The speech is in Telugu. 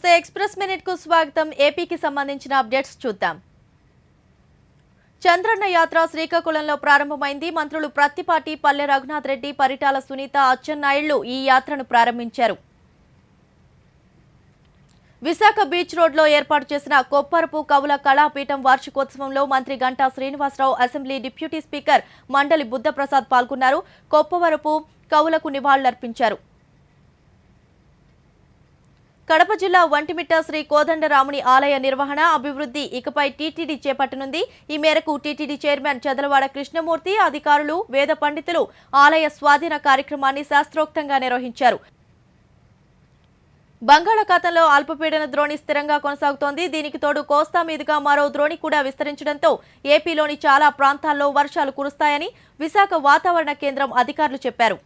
నమస్తే ఎక్స్‌ప్రెస్ మినిట్ కు స్వాగతం. ఏపీకి సంబంధించిన అప్డేట్స్ చూద్దాం. చంద్రన్న యాత్ర శ్రీకాకుళంలో ప్రారంభమైంది. మంత్రులు ప్రత్తిపాటి, పల్లె రఘునాథ్ రెడ్డి, పరిటాల సునీత, అచ్చెన్నాయుళ్లు ఈ యాత్రను ప్రారంభించారు. విశాఖ బీచ్ రోడ్లో ఏర్పాటు చేసిన కొప్పరపు కవుల కళాపీఠం వార్షికోత్సవంలో మంత్రి Ganta Srinivasarao, assembly deputy speaker Mandali Buddhaprasad పాల్గొన్నారు. కొప్పవరపు కవులకు నివాళులర్పించారు. కడప జిల్లా వంటిమిట్ట శ్రీ కోదండరాముని ఆలయ నిర్వహణ, అభివృద్ధి ఇకపై టీటీడీ చేపట్టనుంది. ఈ మేరకు టీటీడీ చైర్మన్ చదలవాడ కృష్ణమూర్తి, అధికారులు, వేద పండితులు ఆలయ స్వాధీన కార్యక్రమాన్ని శాస్త్రోక్తంగా నిర్వహించారు. బంగాళాఖాతంలో అల్పపీడన ద్రోణి స్థిరంగా కొనసాగుతోంది. దీనికి తోడు కోస్తా మీదుగా మరో ద్రోణి కూడా విస్తరించడంతో ఏపీలోని చాలా ప్రాంతాల్లో వర్షాలు కురుస్తాయని విశాఖ వాతావరణ కేంద్రం అధికారులు చెప్పారు.